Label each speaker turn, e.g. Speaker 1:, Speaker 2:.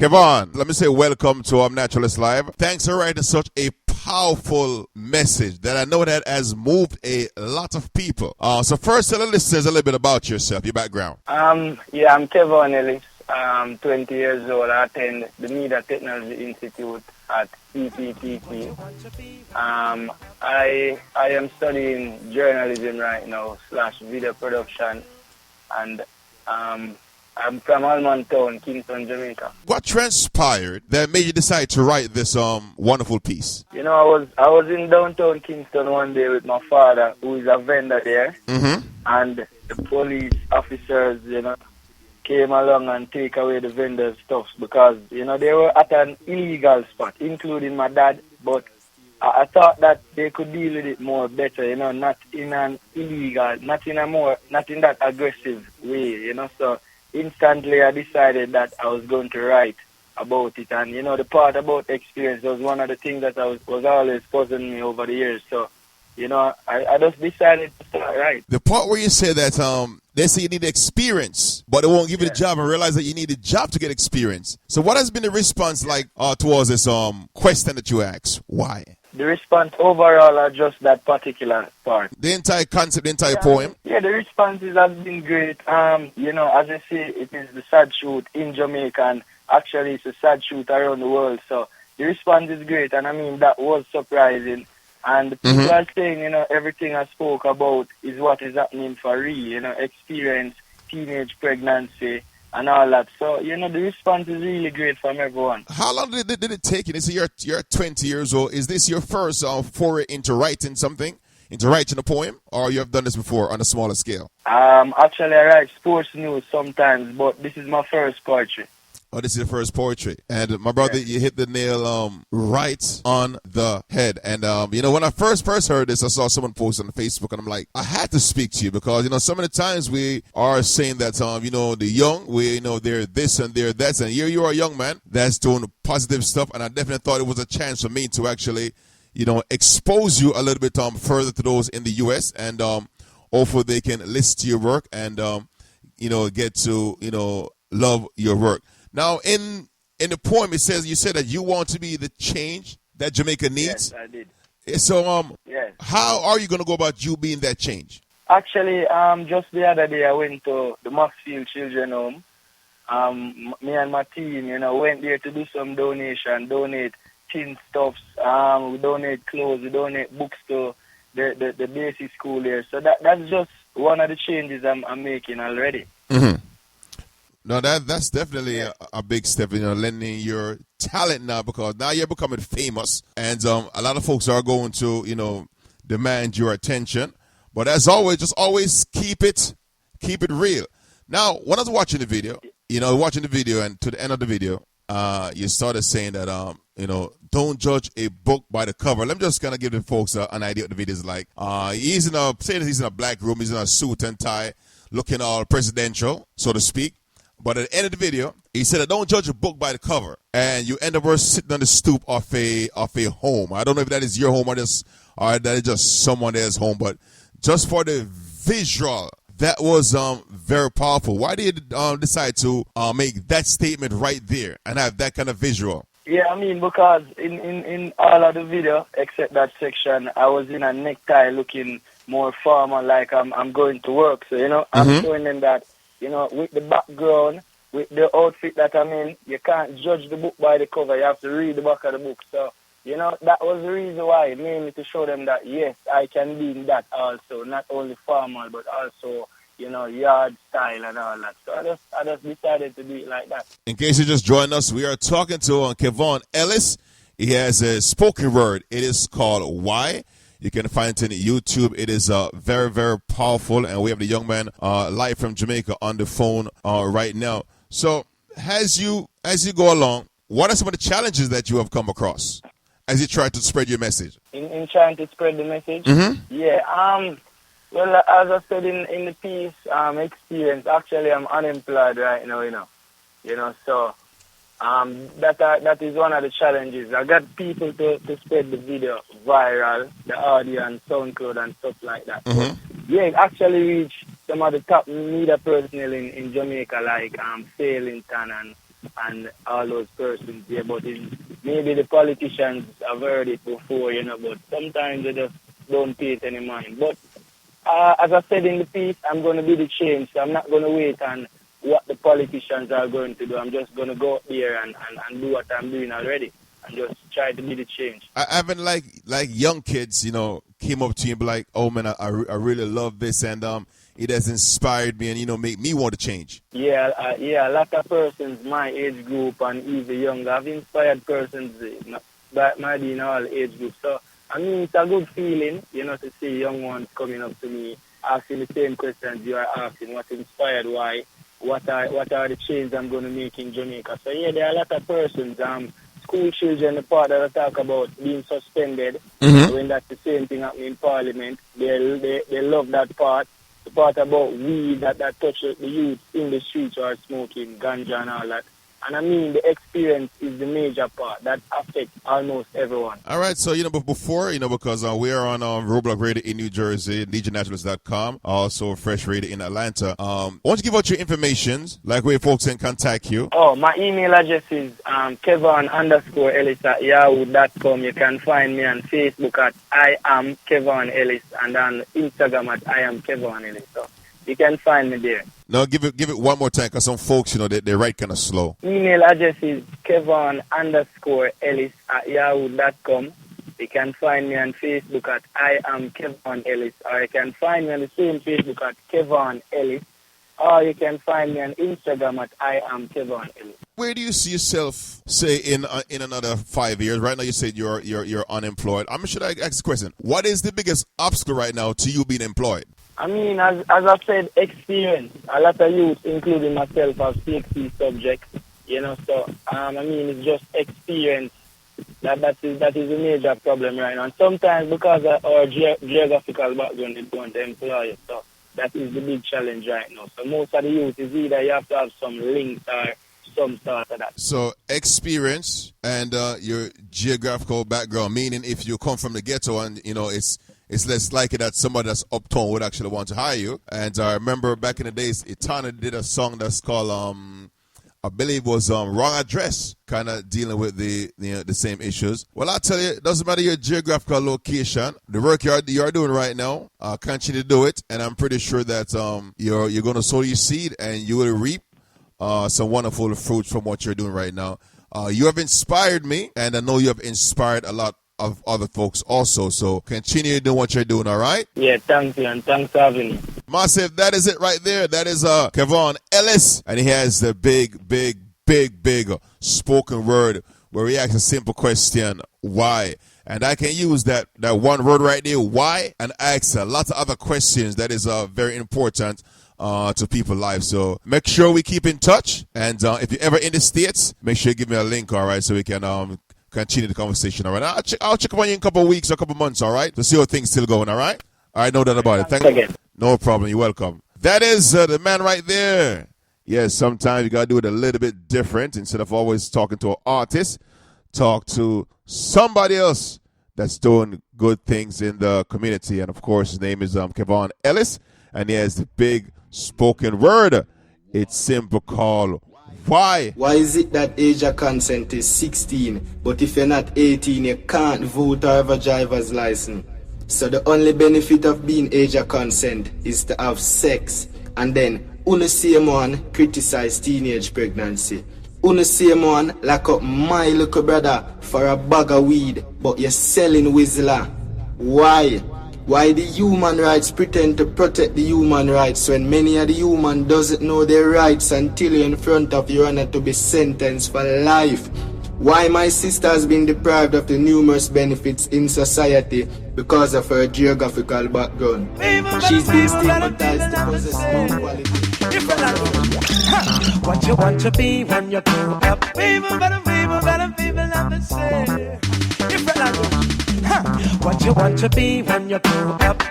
Speaker 1: Kevaughn, let me say welcome to Naturalist Live. Thanks for writing such a powerful message that I know that has moved a lot of people. So first, tell the listeners a little bit about yourself, your background.
Speaker 2: I'm Kevaughn Ellis. I'm 20 years old. I attend the Media Technology Institute at CPTT. I am studying journalism right now / video production, and I'm from Almontown, Kingston, Jamaica.
Speaker 1: What transpired that made you decide to write this wonderful piece?
Speaker 2: You know, I was in downtown Kingston one day with my father, who is a vendor there, and the police officers, came along and take away the vendor's stuff because, they were at an illegal spot, including my dad, but I thought that they could deal with it more better, not in an illegal, not in that aggressive way, so instantly I decided that I was going to write about it, and the part about experience was one of the things that was always puzzling me over the years, so I just decided to start writing.
Speaker 1: The part where you say that they say you need experience, but they won't give you the job, and realize that you need a job to get experience. So what has been the response like towards this question that you asked? Why?
Speaker 2: The response overall are just that particular part.
Speaker 1: The entire concept, the entire poem?
Speaker 2: Yeah, the responses have been great. As I say, it is the sad truth in Jamaica, and actually it's a sad truth around the world. So the response is great, and I mean, that was surprising. And the people are saying, everything I spoke about is what is happening for real, experience, teenage pregnancy, and all that. So, the response is really great from everyone.
Speaker 1: How long did it take you? So you're 20 years old. Is this your first foray into writing something, into writing a poem, or you have done this before on a smaller scale?
Speaker 2: Actually, I write sports news sometimes, but this is my first poetry.
Speaker 1: Oh, this is your first poetry. And my brother, you hit the nail right on the head. And, when I first heard this, I saw someone post on Facebook, and I'm like, I had to speak to you because, some of the times we are saying that, the young, they're this and they're that. And here you are a young man that's doing positive stuff. And I definitely thought it was a chance for me to actually, expose you a little bit further to those in the U.S. And hopefully they can listen to your work and, get to, love your work. Now, in the poem, you said that you want to be the change that Jamaica needs.
Speaker 2: Yes, I did.
Speaker 1: So,
Speaker 2: yes.
Speaker 1: How are you going to go about you being that change?
Speaker 2: Actually, just the other day, I went to the Maxfield Children Home. Me and my team, went there to do some donate teen stuffs. We donate clothes, we donate books to the basic school there. So that's just one of the changes I'm making already.
Speaker 1: No, that's definitely a big step, lending your talent now, because now you're becoming famous, and a lot of folks are going to, demand your attention. But as always, just always keep it real. Now, when I was watching the video, and to the end of the video, you started saying that, don't judge a book by the cover. Let me just kind of give the folks an idea what the video is like. He's in a black room, he's in a suit and tie, looking all presidential, so to speak. But at the end of the video, he said, don't judge a book by the cover. And you end up sitting on the stoop of a home. I don't know if that is your home or that is just someone else's home. But just for the visual, that was very powerful. Why did you decide to make that statement right there and have that kind of visual? Yeah,
Speaker 2: I mean, because in all of the video, except that section, I was in a necktie looking more formal, like I'm going to work. So, I'm showing them that, with the background, with the outfit that I'm in, you can't judge the book by the cover. You have to read the back of the book. So, that was the reason why, mainly to show them that, yes, I can be in that also, not only formal, but also, yard style and all that. So I just decided to do it like that.
Speaker 1: In case you just joined us, we are talking to Kevaughn Ellis. He has a spoken word. It is called Why. You can find it on YouTube. It is very, very powerful. And we have the young man live from Jamaica on the phone right now. So as you go along, what are some of the challenges that you have come across as you try to spread your message?
Speaker 2: In trying to spread the message? Yeah. Well, as I said in the piece, experience, actually I'm unemployed right now, so that is one of the challenges. I got people to spread the video viral, the audio and SoundCloud and stuff like that. Yeah, it actually reached some of the top media personnel in Jamaica, like Fairlington and all those persons there. But maybe the politicians have heard it before, but sometimes they just don't pay it any mind. But as I said in the piece, I'm going to be the change. So I'm not going to wait on what the politicians are going to do. I'm just going to go out there and do what I'm doing already and just try to be the change.
Speaker 1: I haven't like young kids, came up to you and be like, oh man, I really love this, and it has inspired me and make me want to change.
Speaker 2: Yeah, a lot of persons my age group and even younger have inspired persons that might be in all age groups. So I mean, it's a good feeling, to see young ones coming up to me asking the same questions you are asking. What inspired? Why? What are the changes I'm going to make in Jamaica? So yeah, there are a lot of persons. School children, the part that I talk about being suspended, when that's the same thing happening in Parliament, they love that part. The part about weed that touches the youth in the streets or smoking ganja and all that. And I mean, the experience is the major part that affects almost everyone.
Speaker 1: All right, so, but before, because we are on Roblox Radio in New Jersey, DJNaturalist.com, also Fresh Radio in Atlanta. Why don't you give out your information, like where folks can contact you?
Speaker 2: Oh, my email address is Kevaughn_Ellis at yahoo.com. You can find me on Facebook at I am Kevaughn Ellis and on Instagram at I am Kevaughn Ellis. So you can find me there.
Speaker 1: No, give it one more time, because some folks, they write kind of slow.
Speaker 2: Email address is Kevaughn_Ellis at yahoo.com. You can find me on Facebook at I am Kevaughn Ellis, or you can find me on the same Facebook at Kevaughn Ellis, or you can find me on Instagram at I am Kevaughn Ellis.
Speaker 1: Where do you see yourself, say, in another 5 years? Right now, you said you're unemployed. Should I ask the question? What is the biggest obstacle right now to you being employed?
Speaker 2: I mean, as I said, experience. A lot of youth, including myself, have CXC subjects, so, I mean, it's just experience. That is a major problem right now. And sometimes because of our geographical background, they don't employ us. So that is the big challenge right now. So most of the youth is either you have to have some links or some sort of that.
Speaker 1: So experience and your geographical background, meaning if you come from the ghetto and, it's less likely that somebody that's uptown would actually want to hire you. And I remember back in the days, Itana did a song that's called, I believe it was Wrong Address, kind of dealing with the same issues. Well, I'll tell you, it doesn't matter your geographical location. The work you are doing right now, continue to do it. And I'm pretty sure that you're going to sow your seed and you will reap some wonderful fruits from what you're doing right now. You have inspired me, and I know you have inspired a lot of other folks also, so continue doing what you're doing, all right?
Speaker 2: Yeah, thank you, and thanks for having me.
Speaker 1: Massive, that is it right there. That is Kevaughn Ellis, and he has the big spoken word where he asks a simple question, why? And I can use that one word right there, why, and ask a lot of other questions that is very important to people's lives. So make sure we keep in touch, and if you're ever in the States, make sure you give me a link, all right, so we can continue the conversation, all right? I'll check up on you in a couple of weeks or a couple of months, all right? To see how things still going, all right? All right, no doubt about it. Thank you. No problem. You're welcome. That is the man right there. Yes, sometimes you got to do it a little bit different. Instead of always talking to an artist, talk to somebody else that's doing good things in the community. And, of course, his name is Kevaughn Ellis, and he has the big spoken word. It's simple called Why?
Speaker 3: Why is it that age of consent is 16, but if you're not 18, you can't vote or have a driver's license? So the only benefit of being age of consent is to have sex, and then Una same one criticize teenage pregnancy. Una same one lock up my little brother for a bag of weed, but you're selling Whistler. Why? Why the human rights pretend to protect the human rights when many of the human doesn't know their rights until you're in front of your honor to be sentenced for life? Why my sister has been deprived of the numerous benefits in society because of her geographical background? She's been stigmatized to possess no quality.
Speaker 4: What you want to be when you grow up? People love to say. What you want to be when you grow up?